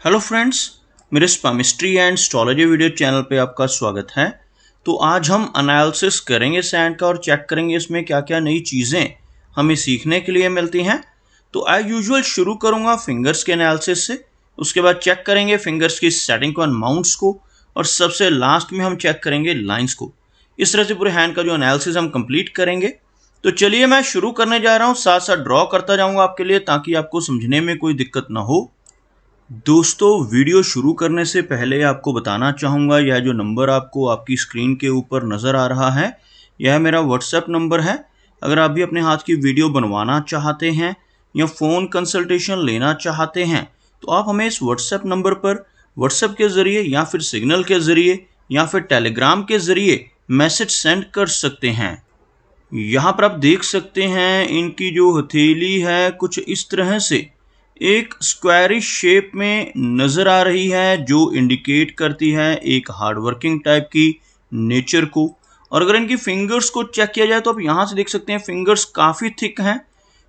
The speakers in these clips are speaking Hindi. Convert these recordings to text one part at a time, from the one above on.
हेलो फ्रेंड्स, मेरे स्पामिस्ट्री एंड एस्ट्रोलॉजी वीडियो चैनल पे आपका स्वागत है। तो आज हम एनालिसिस करेंगे सैंड का और चेक करेंगे इसमें क्या क्या नई चीज़ें हमें सीखने के लिए मिलती हैं। तो एज यूजुअल शुरू करूंगा फिंगर्स के एनालिसिस से, उसके बाद चेक करेंगे फिंगर्स की सेटिंग को एंड माउंट्स को, और सबसे लास्ट में हम चेक करेंगे लाइन्स को। इस तरह से पूरे हैंड का जो एनालिसिस हम कंप्लीट करेंगे। तो चलिए मैं शुरू करने जा रहा हूँ, साथ साथ ड्रॉ करता जाऊँगा आपके लिए ताकि आपको समझने में कोई दिक्कत ना हो। दोस्तों, वीडियो शुरू करने से पहले आपको बताना चाहूँगा, यह जो नंबर आपको आपकी स्क्रीन के ऊपर नज़र आ रहा है, यह मेरा व्हाट्सएप नंबर है। अगर आप भी अपने हाथ की वीडियो बनवाना चाहते हैं या फ़ोन कंसल्टेशन लेना चाहते हैं तो आप हमें इस व्हाट्सएप नंबर पर व्हाट्सएप के ज़रिए या फिर सिग्नल के ज़रिए या फिर टेलीग्राम के ज़रिए मैसेज सेंड कर सकते हैं। यहाँ पर आप देख सकते हैं इनकी जो हथेली है कुछ इस तरह से एक स्क्वायरिश शेप में नज़र आ रही है, जो इंडिकेट करती है एक हार्डवर्किंग टाइप की नेचर को। और अगर इनकी फिंगर्स को चेक किया जाए तो आप यहाँ से देख सकते हैं फिंगर्स काफ़ी थिक हैं,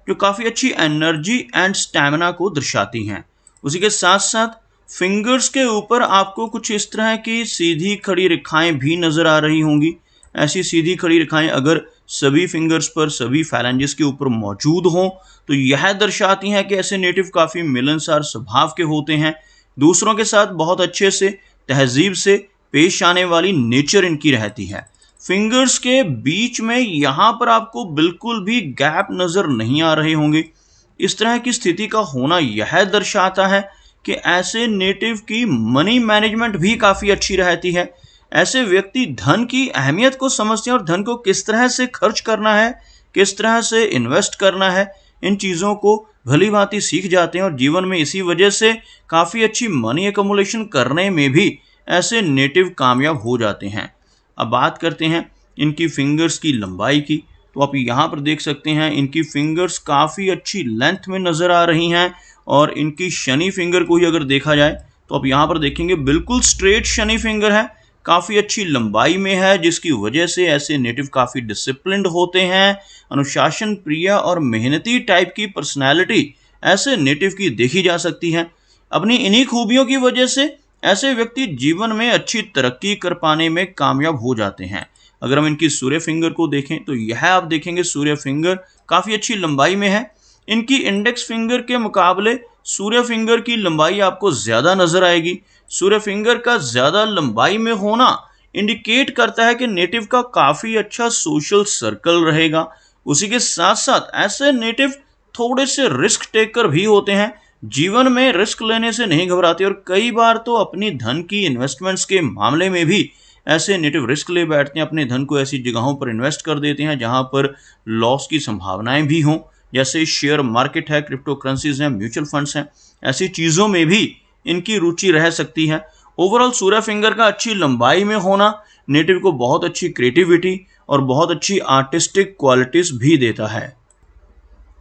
जो काफ़ी अच्छी एनर्जी एंड स्टैमिना को दर्शाती हैं। उसी के साथ साथ फिंगर्स के ऊपर आपको कुछ इस तरह की सीधी खड़ी रेखाएं भी नज़र आ रही होंगी। ऐसी सीधी खड़ी रेखाएं अगर सभी फिंगर्स पर, सभी फैलेंजेस के ऊपर मौजूद हों तो यह दर्शाती हैं कि ऐसे नेटिव काफ़ी मिलनसार स्वभाव के होते हैं, दूसरों के साथ बहुत अच्छे से तहजीब से पेश आने वाली नेचर इनकी रहती है। फिंगर्स के बीच में यहाँ पर आपको बिल्कुल भी गैप नज़र नहीं आ रहे होंगे। इस तरह की स्थिति का होना यह दर्शाता है कि ऐसे नेटिव की मनी मैनेजमेंट भी काफ़ी अच्छी रहती है। ऐसे व्यक्ति धन की अहमियत को समझते हैं और धन को किस तरह से खर्च करना है, किस तरह से इन्वेस्ट करना है, इन चीज़ों को भली भांति सीख जाते हैं और जीवन में इसी वजह से काफ़ी अच्छी मनी एकमुलेशन करने में भी ऐसे नेटिव कामयाब हो जाते हैं। अब बात करते हैं इनकी फिंगर्स की लंबाई की। तो आप यहाँ पर देख सकते हैं इनकी फिंगर्स काफ़ी अच्छी लेंथ में नज़र आ रही हैं, और इनकी शनि फिंगर को ही अगर देखा जाए तो आप यहाँ पर देखेंगे बिल्कुल स्ट्रेट शनि फिंगर है, काफ़ी अच्छी लंबाई में है, जिसकी वजह से ऐसे नेटिव काफ़ी डिसिप्लिन्ड होते हैं। अनुशासन प्रिय और मेहनती टाइप की पर्सनैलिटी ऐसे नेटिव की देखी जा सकती है। अपनी इन्हीं खूबियों की वजह से ऐसे व्यक्ति जीवन में अच्छी तरक्की कर पाने में कामयाब हो जाते हैं। अगर हम इनकी सूर्य फिंगर को देखें तो यह आप देखेंगे सूर्य फिंगर काफ़ी अच्छी लंबाई में है। इनकी इंडेक्स फिंगर के मुकाबले सूर्य फिंगर की लंबाई आपको ज़्यादा नज़र आएगी। सूर्य फिंगर का ज़्यादा लंबाई में होना इंडिकेट करता है कि नेटिव का काफ़ी अच्छा सोशल सर्कल रहेगा। उसी के साथ साथ ऐसे नेटिव थोड़े से रिस्क टेकर भी होते हैं, जीवन में रिस्क लेने से नहीं घबराते, और कई बार तो अपनी धन की इन्वेस्टमेंट्स के मामले में भी ऐसे नेटिव रिस्क ले बैठते हैं। अपने धन को ऐसी जगहों पर इन्वेस्ट कर देते हैं जहां पर लॉस की संभावनाएं भी हों, जैसे शेयर मार्केट है, क्रिप्टो करेंसीज हैं, म्यूचुअल फंड्स हैं। ऐसी चीज़ों में भी इनकी रुचि रह सकती है। ओवरऑल सूर्य फिंगर का अच्छी लंबाई में होना नेटिव को बहुत अच्छी क्रिएटिविटी और बहुत अच्छी आर्टिस्टिक क्वालिटीज़ भी देता है।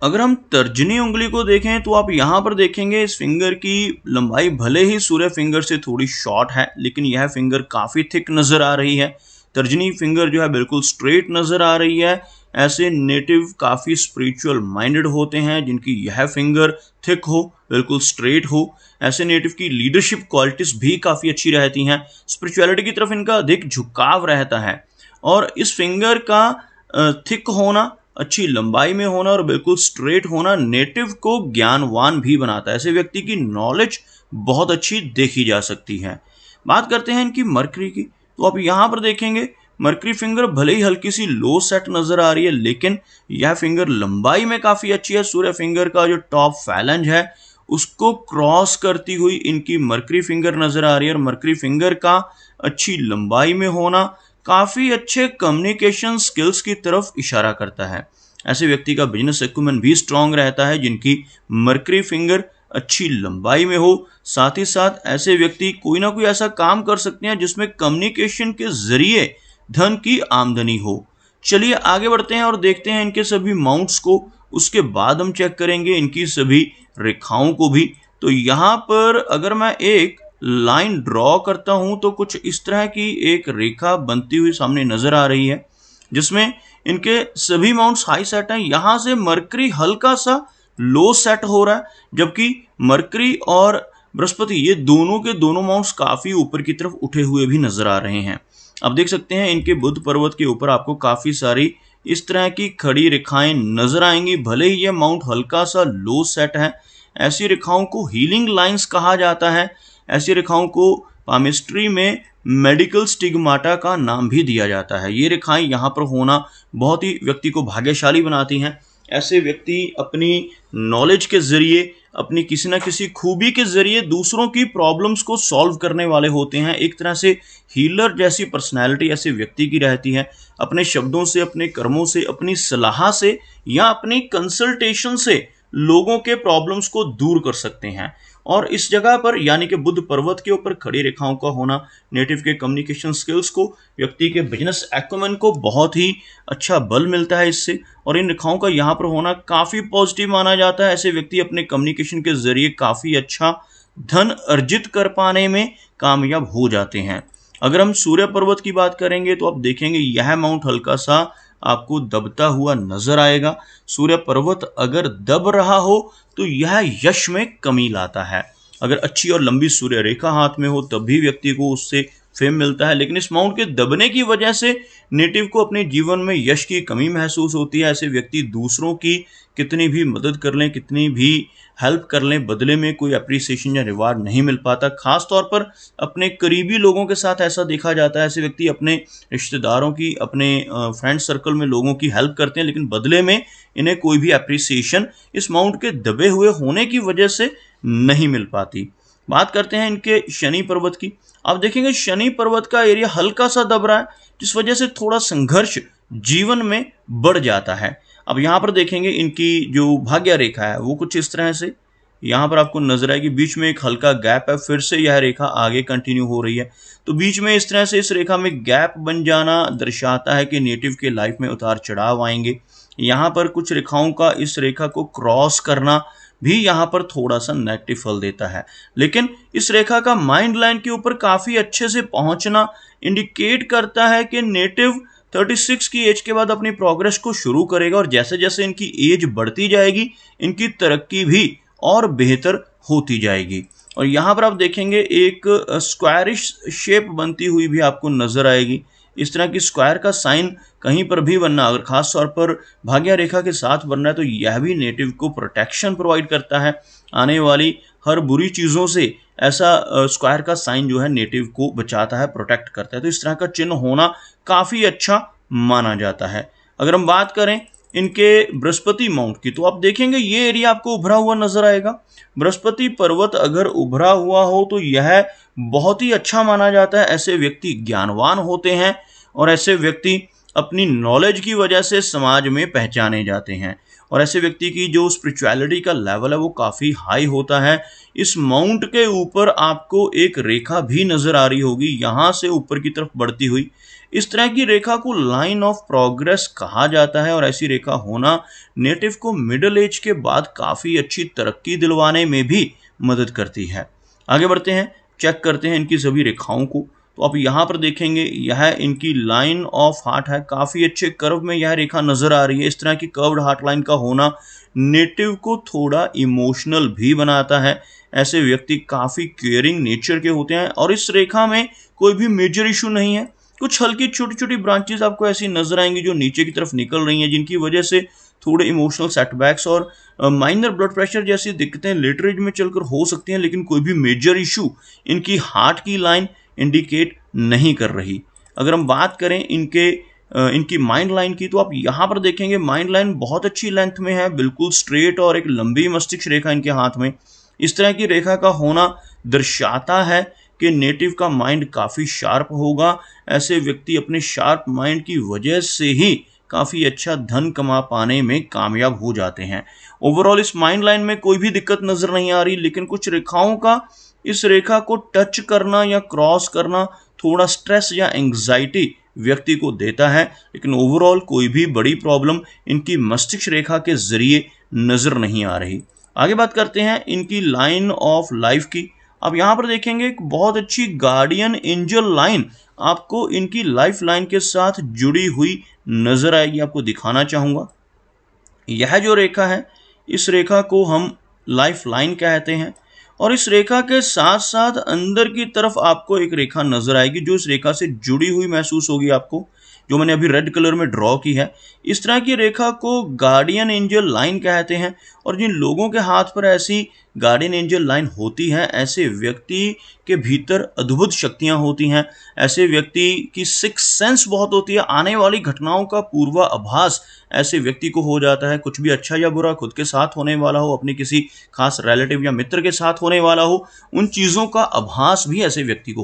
अगर हम तर्जनी उंगली को देखें तो आप यहाँ पर देखेंगे इस फिंगर की लंबाई भले ही सूर्य फिंगर से थोड़ी शॉर्ट है, लेकिन यह फिंगर काफ़ी थिक नज़र आ रही है। तर्जनी फिंगर जो है बिल्कुल स्ट्रेट नज़र आ रही है। ऐसे नेटिव काफ़ी स्पिरिचुअल माइंडेड होते हैं जिनकी यह फिंगर थिक हो, बिल्कुल स्ट्रेट हो। ऐसे नेटिव की लीडरशिप क्वालिटीज़ भी काफ़ी अच्छी रहती हैं। स्पिरिचुअलिटी की तरफ इनका अधिक झुकाव रहता है, और इस फिंगर का थिक होना, अच्छी लंबाई में होना और बिल्कुल स्ट्रेट होना नेटिव को ज्ञानवान भी बनाता है। ऐसे व्यक्ति की नॉलेज बहुत अच्छी देखी जा सकती है। बात करते हैं इनकी मरकरी की। तो आप यहाँ पर देखेंगे मरकरी फिंगर भले ही हल्की सी लो सेट नज़र आ रही है, लेकिन यह फिंगर लंबाई में काफ़ी अच्छी है। सूर्य फिंगर का जो टॉप फैलेंज है उसको क्रॉस करती हुई इनकी मरकरी फिंगर नज़र आ रही है, और मरकरी फिंगर का अच्छी लंबाई में होना काफ़ी अच्छे कम्युनिकेशन स्किल्स की तरफ इशारा करता है। ऐसे व्यक्ति का बिजनेस एक्यूमेन भी स्ट्रांग रहता है जिनकी मरकरी फिंगर अच्छी लंबाई में हो। साथ ही साथ ऐसे व्यक्ति कोई ना कोई ऐसा काम कर सकते हैं जिसमें कम्युनिकेशन के जरिए धन की आमदनी हो। चलिए आगे बढ़ते हैं और देखते हैं इनके सभी माउंट्स को। उसके बाद हम चेक करेंगे इनकी सभी रेखाओं को भी। तो यहाँ पर अगर मैं एक लाइन ड्रॉ करता हूं तो कुछ इस तरह की एक रेखा बनती हुई सामने नजर आ रही है, जिसमें इनके सभी माउंट्स हाई सेट हैं। यहां से मरकरी हल्का सा लो सेट हो रहा है, जबकि मरकरी और बृहस्पति, ये दोनों के दोनों माउंट्स काफी ऊपर की तरफ उठे हुए भी नजर आ रहे हैं। अब देख सकते हैं इनके बुध पर्वत के ऊपर आपको काफी सारी इस तरह की खड़ी रेखाएं नजर आएंगी। भले ही यह माउंट हल्का सा लो सेट है, ऐसी रेखाओं को हीलिंग लाइंस कहा जाता है। ऐसी रेखाओं को पामिस्ट्री में मेडिकल स्टिग्माटा का नाम भी दिया जाता है। ये रेखाएं यहाँ पर होना बहुत ही व्यक्ति को भाग्यशाली बनाती हैं। ऐसे व्यक्ति अपनी नॉलेज के जरिए, अपनी किसी न किसी खूबी के जरिए दूसरों की प्रॉब्लम्स को सॉल्व करने वाले होते हैं। एक तरह से हीलर जैसी पर्सनैलिटी ऐसे व्यक्ति की रहती है। अपने शब्दों से, अपने कर्मों से, अपनी सलाह से या अपनी कंसल्टेशन से लोगों के प्रॉब्लम्स को दूर कर सकते हैं। और इस जगह पर यानी कि बुध पर्वत के ऊपर खड़ी रेखाओं का होना नेटिव के कम्युनिकेशन स्किल्स को, व्यक्ति के बिजनेस एक्यूमेन को बहुत ही अच्छा बल मिलता है इससे। और इन रेखाओं का यहाँ पर होना काफ़ी पॉजिटिव माना जाता है। ऐसे व्यक्ति अपने कम्युनिकेशन के जरिए काफ़ी अच्छा धन अर्जित कर पाने में कामयाब हो जाते हैं। अगर हम सूर्य पर्वत की बात करेंगे तो आप देखेंगे यह माउंट हल्का सा आपको दबता हुआ नजर आएगा। सूर्य पर्वत अगर दब रहा हो तो यह यश में कमी लाता है। अगर अच्छी और लंबी सूर्य रेखा हाथ में हो तब भी व्यक्ति को उससे फेम मिलता है, लेकिन इस माउंट के दबने की वजह से नेटिव को अपने जीवन में यश की कमी महसूस होती है। ऐसे व्यक्ति दूसरों की कितनी भी मदद कर लें, कितनी भी हेल्प कर लें, बदले में कोई अप्रिसिएशन या रिवार्ड नहीं मिल पाता। खास तौर पर अपने करीबी लोगों के साथ ऐसा देखा जाता है। ऐसे व्यक्ति अपने रिश्तेदारों की, अपने फ्रेंड सर्कल में लोगों की हेल्प करते हैं, लेकिन बदले में इन्हें कोई भी अप्रिसिएशन इस माउंट के दबे हुए होने की वजह से नहीं मिल पाती। बात करते हैं इनके शनि पर्वत की। आप देखेंगे शनि पर्वत का एरिया हल्का सा दब रहा है, जिस वजह से थोड़ा संघर्ष जीवन में बढ़ जाता है। अब यहाँ पर देखेंगे इनकी जो भाग्य रेखा है वो कुछ इस तरह से यहाँ पर आपको नजर आएगी। बीच में एक हल्का गैप है, फिर से यह रेखा आगे कंटिन्यू हो रही है। तो बीच में इस तरह से इस रेखा में गैप बन जाना दर्शाता है कि नेटिव के लाइफ में उतार चढ़ाव आएंगे। यहाँ पर कुछ रेखाओं का इस रेखा को क्रॉस करना भी यहाँ पर थोड़ा सा नेगेटिव फल देता है, लेकिन इस रेखा का माइंड लाइन के ऊपर काफी अच्छे से पहुंचना इंडिकेट करता है कि नेटिव 36 की एज के बाद अपनी प्रोग्रेस को शुरू करेगा। और जैसे जैसे इनकी एज बढ़ती जाएगी इनकी तरक्की भी और बेहतर होती जाएगी। और यहाँ पर आप देखेंगे एक स्क्वायरिश शेप बनती हुई भी आपको नजर आएगी। इस तरह की स्क्वायर का साइन कहीं पर भी बनना, अगर खास तौर पर भाग्य रेखा के साथ बनना है, तो यह भी नेटिव को प्रोटेक्शन प्रोवाइड करता है। आने वाली हर बुरी चीज़ों से ऐसा स्क्वायर का साइन जो है नेटिव को बचाता है, प्रोटेक्ट करता है। तो इस तरह का चिन्ह होना काफ़ी अच्छा माना जाता है। अगर हम बात करें इनके बृहस्पति माउंट की, तो आप देखेंगे ये एरिया आपको उभरा हुआ नजर आएगा। बृहस्पति पर्वत अगर उभरा हुआ हो तो यह बहुत ही अच्छा माना जाता है। ऐसे व्यक्ति ज्ञानवान होते हैं और ऐसे व्यक्ति अपनी नॉलेज की वजह से समाज में पहचाने जाते हैं। और ऐसे व्यक्ति की जो स्पिरिचुअलिटी का लेवल है वो काफ़ी हाई होता है। इस माउंट के ऊपर आपको एक रेखा भी नज़र आ रही होगी, यहाँ से ऊपर की तरफ बढ़ती हुई। इस तरह की रेखा को लाइन ऑफ प्रोग्रेस कहा जाता है। और ऐसी रेखा होना नेटिव को मिडिल एज के बाद काफ़ी अच्छी तरक्की दिलवाने में भी मदद करती है। आगे बढ़ते हैं, चेक करते हैं इनकी सभी रेखाओं को। तो आप यहाँ पर देखेंगे यह इनकी लाइन ऑफ हार्ट है, काफ़ी अच्छे कर्व में यह रेखा नज़र आ रही है। इस तरह की कर्व्ड हार्ट लाइन का होना नेटिव को थोड़ा इमोशनल भी बनाता है। ऐसे व्यक्ति काफ़ी केयरिंग नेचर के होते हैं और इस रेखा में कोई भी मेजर इशू नहीं है। कुछ हल्की छोटी छोटी ब्रांचेस आपको ऐसी नजर आएंगी जो नीचे की तरफ निकल रही हैं, जिनकी वजह से थोड़े इमोशनल सेटबैक्स और माइनर ब्लड प्रेशर जैसी दिक्कतें लेटर एज में चलकर हो सकती हैं, लेकिन कोई भी मेजर इशू इनकी हार्ट की लाइन इंडिकेट नहीं कर रही। अगर हम बात करें इनकी माइंड लाइन की, तो आप यहाँ पर देखेंगे माइंड लाइन बहुत अच्छी लेंथ में है, बिल्कुल स्ट्रेट, और एक लंबी मस्तिष्क रेखा इनके हाथ में। इस तरह की रेखा का होना दर्शाता है कि नेटिव का माइंड काफ़ी शार्प होगा। ऐसे व्यक्ति अपने शार्प माइंड की वजह से ही काफ़ी अच्छा धन कमा पाने में कामयाब हो जाते हैं। ओवरऑल इस माइंड लाइन में कोई भी दिक्कत नज़र नहीं आ रही, लेकिन कुछ रेखाओं का इस रेखा को टच करना या क्रॉस करना थोड़ा स्ट्रेस या एंग्जाइटी व्यक्ति को देता है। लेकिन ओवरऑल कोई भी बड़ी प्रॉब्लम इनकी मस्तिष्क रेखा के जरिए नज़र नहीं आ रही। आगे बात करते हैं इनकी लाइन ऑफ लाइफ की। अब यहाँ पर देखेंगे एक बहुत अच्छी गार्डियन एंजल लाइन आपको इनकी लाइफ लाइन के साथ जुड़ी हुई नजर आएगी। आपको दिखाना चाहूँगा, यह जो रेखा है इस रेखा को हम लाइफ लाइन कहते हैं। और इस रेखा के साथ साथ अंदर की तरफ आपको एक रेखा नजर आएगी जो इस रेखा से जुड़ी हुई महसूस होगी आपको, जो मैंने अभी रेड कलर में ड्रॉ की है। इस तरह की रेखा को गार्डियन एंजल लाइन कहते हैं। और जिन लोगों के हाथ पर ऐसी गार्डियन एंजल लाइन होती है, ऐसे व्यक्ति के भीतर अद्भुत शक्तियां होती हैं। ऐसे व्यक्ति की सिक्स सेंस बहुत होती है। आने वाली घटनाओं का पूर्वाभास ऐसे व्यक्ति को हो जाता है। कुछ भी अच्छा या बुरा खुद के साथ होने वाला हो, अपने किसी खास रिलेटिव या मित्र के साथ होने वाला हो, उन चीज़ों का आभास भी ऐसे व्यक्ति को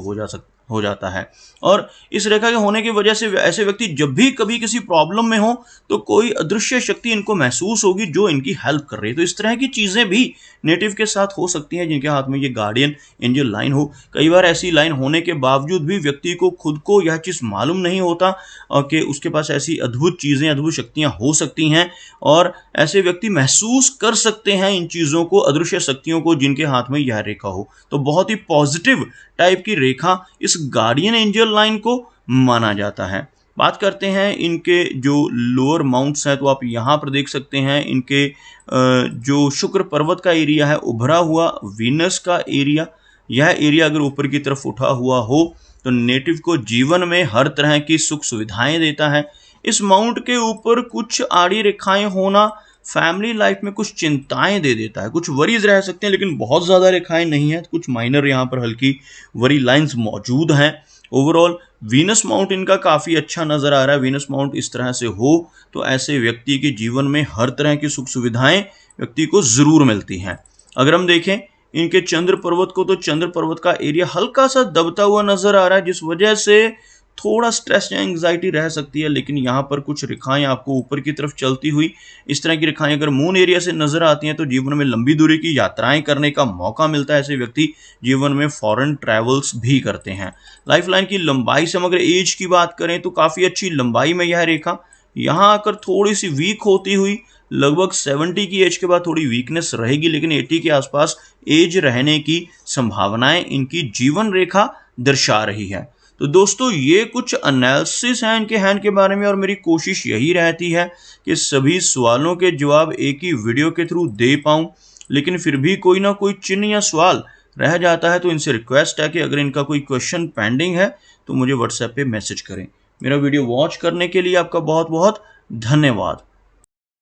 हो जाता है। और इस रेखा के होने की वजह से ऐसे व्यक्ति जब भी कभी किसी प्रॉब्लम में हो तो कोई अदृश्य शक्ति इनको महसूस होगी जो इनकी हेल्प कर रही है। तो इस तरह की चीजें भी नेटिव के साथ हो सकती हैं जिनके हाथ में ये गार्डियन एंजल लाइन हो। कई बार ऐसी लाइन होने के बावजूद भी व्यक्ति को खुद को यह चीज मालूम नहीं होता कि उसके पास ऐसी अद्भुत चीजें, अद्भुत शक्तियां हो सकती हैं, और ऐसे व्यक्ति महसूस कर सकते हैं इन चीजों को, अदृश्य शक्तियों को, जिनके हाथ में यह रेखा हो। तो बहुत ही पॉजिटिव टाइप की रेखा इस गार्डियन एंजल लाइन को माना जाता है। बात करते हैं इनके जो लोअर माउंट्स हैं, तो आप यहाँ पर देख सकते हैं इनके जो शुक्र पर्वत का एरिया है, उभरा हुआ वीनस का एरिया, यह एरिया अगर ऊपर की तरफ उठा हुआ हो तो नेटिव को जीवन में हर तरह की सुख सुविधाएं देता है। इस माउंट के ऊपर कुछ आड़ी रेखाएं होना फैमिली लाइफ में कुछ चिंताएं दे देता है। कुछ वरीज रह सकते हैं लेकिन बहुत ज़्यादा रेखाएं नहीं है, कुछ माइनर यहाँ पर हल्की वरी लाइंस मौजूद हैं। ओवरऑल वीनस माउंट इनका काफ़ी अच्छा नज़र आ रहा है। वीनस माउंट इस तरह से हो तो ऐसे व्यक्ति के जीवन में हर तरह की सुख सुविधाएं व्यक्ति को ज़रूर मिलती हैं। अगर हम देखें इनके चंद्र पर्वत को, तो चंद्र पर्वत का एरिया हल्का सा दबता हुआ नज़र आ रहा है, जिस वजह से थोड़ा स्ट्रेस या एंग्जाइटी रह सकती है। लेकिन यहाँ पर कुछ रेखाएं आपको ऊपर की तरफ चलती हुई, इस तरह की रेखाएं अगर मून एरिया से नजर आती हैं तो जीवन में लंबी दूरी की यात्राएं करने का मौका मिलता है। ऐसे व्यक्ति जीवन में फॉरेन ट्रैवल्स भी करते हैं। लाइफ लाइन की लंबाई से हम अगर एज की बात करें तो काफ़ी अच्छी लंबाई में यह रेखा, यहाँ आकर थोड़ी सी वीक होती हुई लगभग 70 की एज के बाद थोड़ी वीकनेस रहेगी, लेकिन 80 के आसपास एज रहने की संभावनाएं इनकी जीवन रेखा दर्शा रही है। तो दोस्तों ये कुछ एनालिसिस हैं इनके हैंड के बारे में, और मेरी कोशिश यही रहती है कि सभी सवालों के जवाब एक ही वीडियो के थ्रू दे पाऊँ। लेकिन फिर भी कोई ना कोई चिन्ह या सवाल रह जाता है, तो इनसे रिक्वेस्ट है कि अगर इनका कोई क्वेश्चन पेंडिंग है तो मुझे व्हाट्सएप पे मैसेज करें। मेरा वीडियो वॉच करने के लिए आपका बहुत बहुत धन्यवाद।